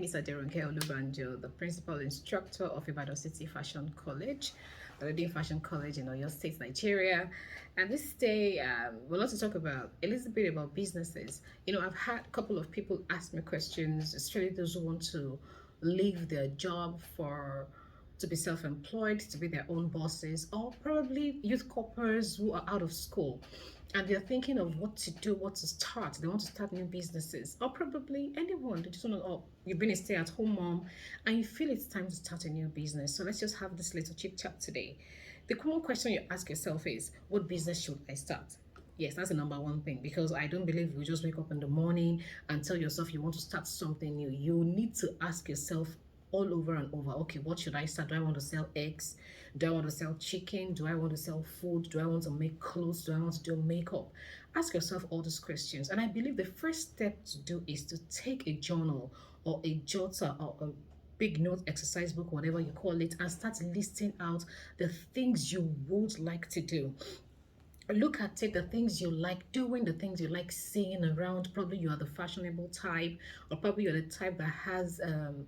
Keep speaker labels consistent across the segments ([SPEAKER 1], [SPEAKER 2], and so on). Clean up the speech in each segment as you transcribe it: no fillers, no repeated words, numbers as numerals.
[SPEAKER 1] Is Aderonke Olubanjo, the principal instructor of Ibadancity Fashion College, the leading fashion college in Oyo State, Nigeria. And this day, we'd like to talk about a little bit about businesses. I've had a couple of people ask me questions, especially those who want to leave their job to be self-employed, to be their own bosses, or probably youth corpers who are out of school and they're thinking of what to do, what to start. They want to start new businesses, or probably anyone. They just want to, oh, you've been a stay-at-home mom and you feel it's time to start a new business. So let's just have this little chit chat today. The common question you ask yourself is, what business should I start? Yes, that's the number one thing, because I don't believe you just wake up in the morning and tell yourself you want to start something new. You need to ask yourself all over and over, okay, what should I start? Do I want to sell eggs? Do I want to sell chicken? Do I want to sell food? Do I want to make clothes? Do I want to do makeup? Ask yourself all these questions. And I believe the first step to do is to take a journal or a jotter or a big note exercise book, whatever you call it, and start listing out the things you would like to do. Look at it, the things you like doing, the things you like seeing around. Probably you are the fashionable type, or probably you're the type that has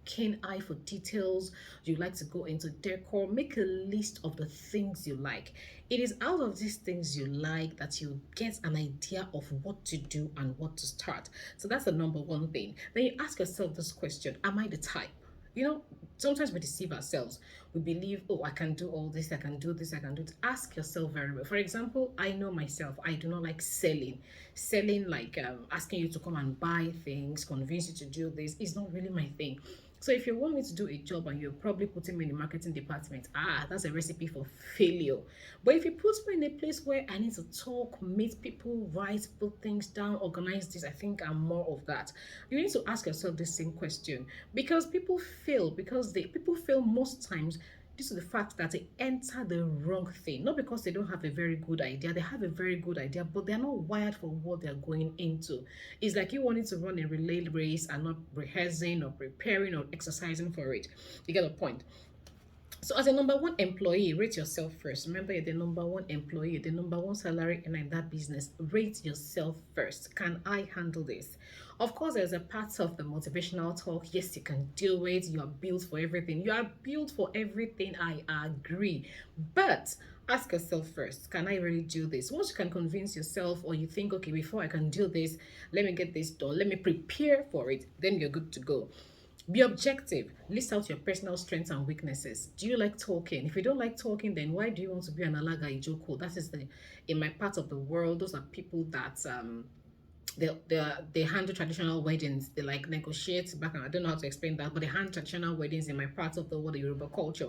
[SPEAKER 1] keen eye for details. You like to go into decor. Make a list of the things you like. It is out of these things you like that you get an idea of what to do and what to start. So that's the number one thing. Then you ask yourself this question: am I the type? Sometimes we deceive ourselves. We believe, oh, I can do all this, I can do this, I can do it. Ask yourself very well. For example, I know myself, I do not like selling. Selling, like asking you to come and buy things, convince you to do this, is not really my thing. So if you want me to do a job and you're probably putting me in the marketing department, that's a recipe for failure. But if you put me in a place where I need to talk, meet people, write, put things down, organize this, I think I'm more of that. You need to ask yourself the same question, because people fail most times due to the fact that they enter the wrong thing. Not because they don't have a very good idea. They have a very good idea, but they're not wired for what they're going into. It's like you wanting to run a relay race and not rehearsing or preparing or exercising for it. You get the point. So as a number one employee, rate yourself first. Remember, you're the number one employee, the number one salary in that business. Rate yourself first. Can I handle this? Of course, there's a part of the motivational talk. Yes, you can do it. You are built for everything. You are built for everything. I agree. But ask yourself first, can I really do this? Once you can convince yourself, or you think, okay, before I can do this, let me get this done. Let me prepare for it. Then you're good to go. Be objective. List out your personal strengths and weaknesses. Do you like talking? If you don't like talking, then why do you want to be an alaga ijoko? That is in my part of the world, those are people that they handle traditional weddings. They like negotiate back. I don't know how to explain that, but they handle traditional weddings in my part of the world, the Yoruba culture.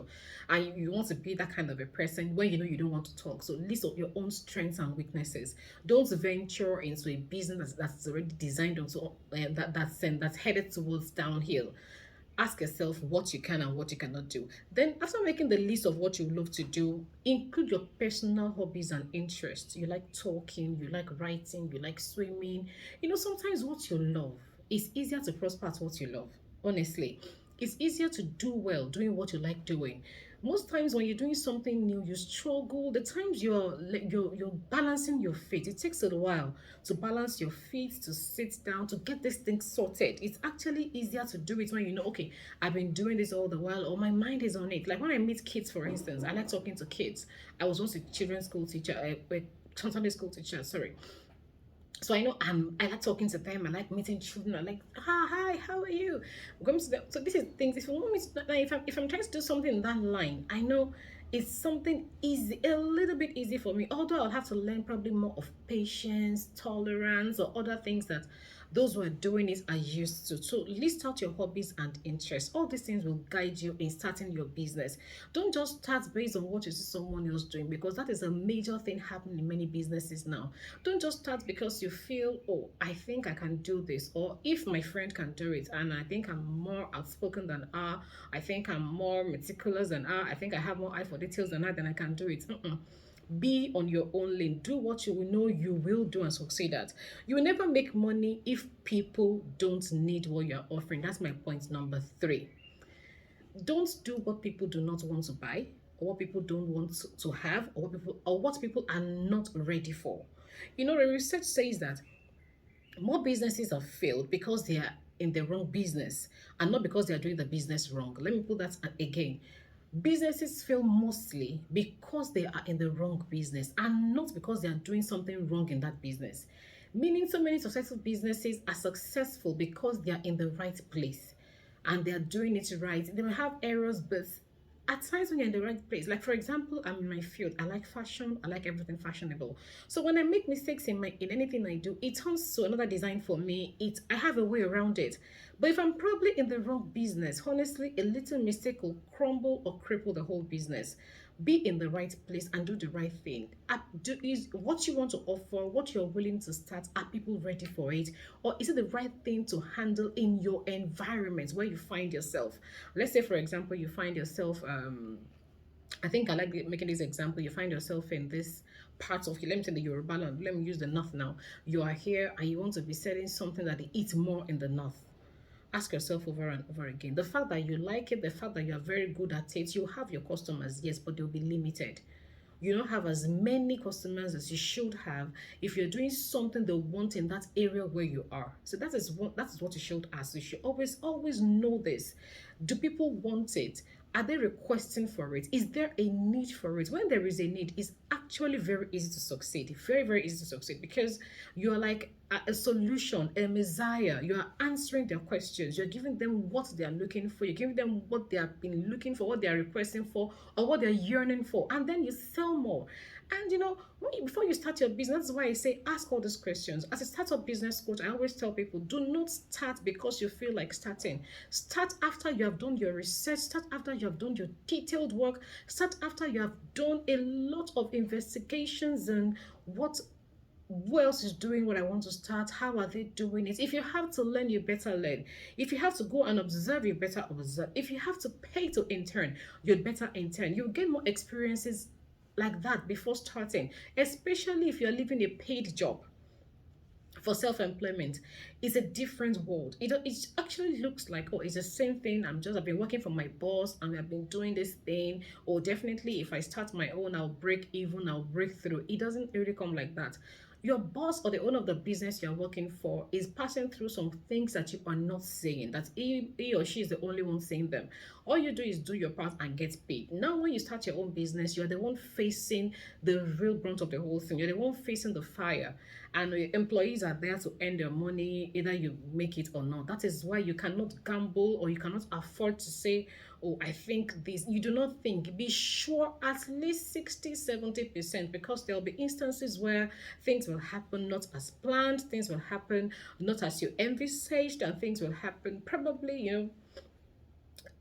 [SPEAKER 1] And you want to be that kind of a person when you know you don't want to talk. So list out your own strengths and weaknesses. Don't venture into a business that's already designed onto that's headed towards downhill. Ask yourself what you can and what you cannot do. Then, after making the list of what you love to do, include your personal hobbies and interests. You like talking, you like writing, you like swimming. Sometimes what you love is easier to prosper at what you love. Honestly, it's easier to do well doing what you like doing. Most times when you're doing something new, you struggle. The times you're balancing your feet, it takes a while to balance your feet, to sit down, to get this thing sorted. It's actually easier to do it when you know, okay, I've been doing this all the while, or my mind is on it. Like when I meet kids, for instance, I like talking to kids. I was once a children's school teacher, Sunday school teacher, sorry. So I like talking to them. I like meeting children. I like, hi, how are you? We're going to them. So this is things. If you want me to, like, if I'm trying to do something in that line, I know it's something easy, a little bit easy for me. Although I'll have to learn probably more of patience, tolerance, or other things that those who are doing it are used to. So list out your hobbies and interests. All these things will guide you in starting your business. Don't just start based on what you see someone else doing, because that is a major thing happening in many businesses now. Don't just start because you feel, oh, I think I can do this, or if my friend can do it and I think I'm more outspoken than her, I think I'm more meticulous than her, I think I have more eye for details than her, then I can do it. Be on your own lane. Do what you know you will do and succeed at. You will never make money if people don't need what you're offering. That's my point number 3. Don't do what people do not want to buy, or what people don't want to have, or what people are not ready for. The research says that more businesses have failed because they are in the wrong business and not because they are doing the business wrong. Let me put that again. Businesses fail mostly because they are in the wrong business and not because they are doing something wrong in that business. Meaning, so many successful businesses are successful because they are in the right place and they are doing it right. They may have errors, but at times when you're in the right place, like for example, I'm in my field, I like fashion, I like everything fashionable. So when I make mistakes in anything I do, it turns to another design for me. I have a way around it. But if I'm probably in the wrong business, honestly, a little mistake will crumble or cripple the whole business. Be in the right place and do the right thing. Is what you want to offer, what you're willing to start, are people ready for it? Or is it the right thing to handle in your environment where you find yourself? Let's say, for example, you find yourself, I think I like making this example. You find yourself in this part of, let me say the Yoruba land, let me use the north now. You are here and you want to be selling something that they eat more in the north. Ask yourself over and over again. The fact that you like it, the fact that you are very good at it, you have your customers, yes, but they'll be limited. You don't have as many customers as you should have if you're doing something they want in that area where you are. So that is what you should ask. You should always know this. Do people want it? Are they requesting for it? Is there a need for it? When there is a need, it's actually very easy to succeed. Very, very easy to succeed because you're like a solution, a messiah. You are answering their questions. You're giving them what they are looking for. You're giving them what they have been looking for, what they are requesting for, or what they're yearning for. And then you sell more. And before you start your business, that's why I say ask all these questions. As a startup business coach, I always tell people, do not start because you feel like starting. Start after you have done your research. Start after you have done your detailed work. Start after you have done a lot of investigations and who else is doing what I want to start? How are they doing it? If you have to learn, you better learn. If you have to go and observe, you better observe. If you have to pay to intern, you'd better intern. You'll get more experiences like that before starting, especially if you're living a paid job. For self-employment, it's a different world. It actually looks like, oh, it's the same thing. I've been working for my boss and I've been doing this thing. Or definitely if I start my own, I'll break even, I'll break through. It doesn't really come like that. Your boss or the owner of the business you're working for is passing through some things that you are not saying, that he or she is the only one saying them. All you do is do your part and get paid. Now when you start your own business, you're the one facing the real brunt of the whole thing. You're the one facing the fire, and your employees are there to earn their money, either you make it or not. That is why you cannot gamble, or you cannot afford to say, oh, I think this. You do not think. Be sure at least 60-70%, because there will be instances where things will happen not as planned, things will happen not as you envisaged, and things will happen probably,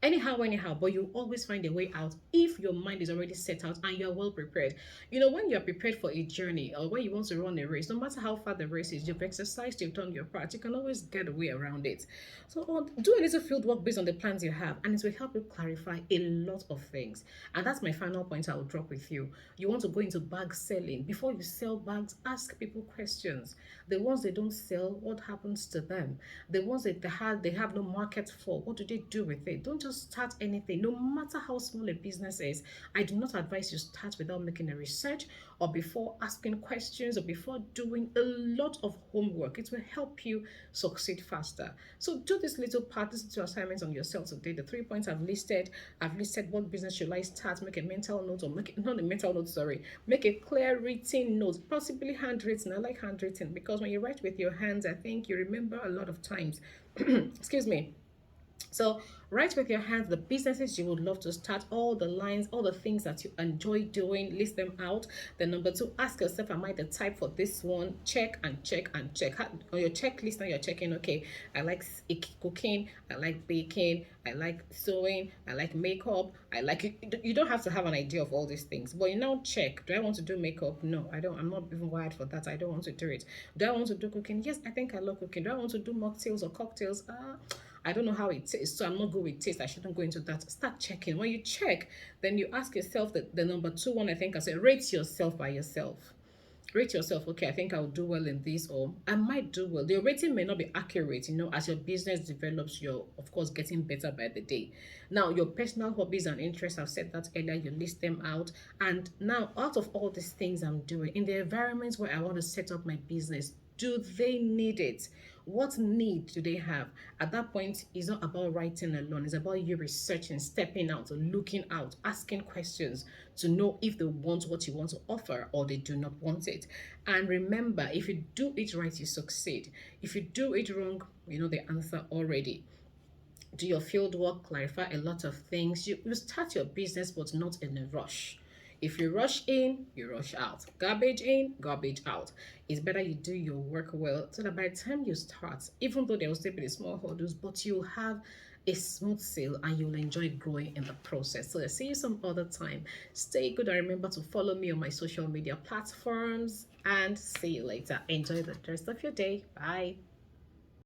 [SPEAKER 1] anyhow, but you always find a way out if your mind is already set out and you're well prepared. When you're prepared for a journey or when you want to run a race, no matter how far the race is, you've exercised, you've done your part, you can always get a way around it. So do a little field work based on the plans you have, and it will help you clarify a lot of things. And that's my final point I will drop with you. You want to go into bag selling. Before you sell bags, ask people questions. The ones they don't sell, what happens to them? The ones that they have no market for, what do they do with it? Don't just start anything, no matter how small a business is. I do not advise you start without making a research, or before asking questions, or before doing a lot of homework. It will help you succeed faster. So do this little part, this little assignments on yourself today. The 3 points I've listed what business should I start. Make a mental note, or not a mental note, sorry. Make a clear written note, possibly handwritten. I like handwritten because when you write with your hands, I think you remember a lot of times. Excuse me. So write with your hands the businesses you would love to start, all the lines, all the things that you enjoy doing, list them out. Then number 2, ask yourself, am I the type for this one? Check and check and check. On your checklist now, you're checking, okay, I like cooking, I like baking, I like sewing, I like makeup, I like it. You don't have to have an idea of all these things, but you now check. Do I want to do makeup? No, I don't. I'm not even wired for that. I don't want to do it. Do I want to do cooking? Yes, I think I love cooking. Do I want to do mocktails or cocktails? I don't know how it tastes, so I'm not good with taste. I shouldn't go into that. Start checking. When you check, then you ask yourself the number 2 one. I think I said, rate yourself by yourself. Rate yourself, okay, I think I'll do well in this, or I might do well. The rating may not be accurate, as your business develops, you're of course getting better by the day. Now, your personal hobbies and interests, I've said that earlier, you list them out. And now, out of all these things I'm doing, in the environments where I want to set up my business, do they need it? What need do they have? At that point, it's not about writing alone. It's about you researching, stepping out, looking out, asking questions to know if they want what you want to offer or they do not want it. And remember, if you do it right, you succeed. If you do it wrong, you know the answer already. Do your field work, clarify a lot of things. You start your business, but not in a rush. If you rush in, you rush out. Garbage in, garbage out. It's better you do your work well so that by the time you start, even though there will still be the small hurdles, but you'll have a smooth sail and you'll enjoy growing in the process. So I'll see you some other time. Stay good and remember to follow me on my social media platforms and see you later. Enjoy the rest of your day. Bye.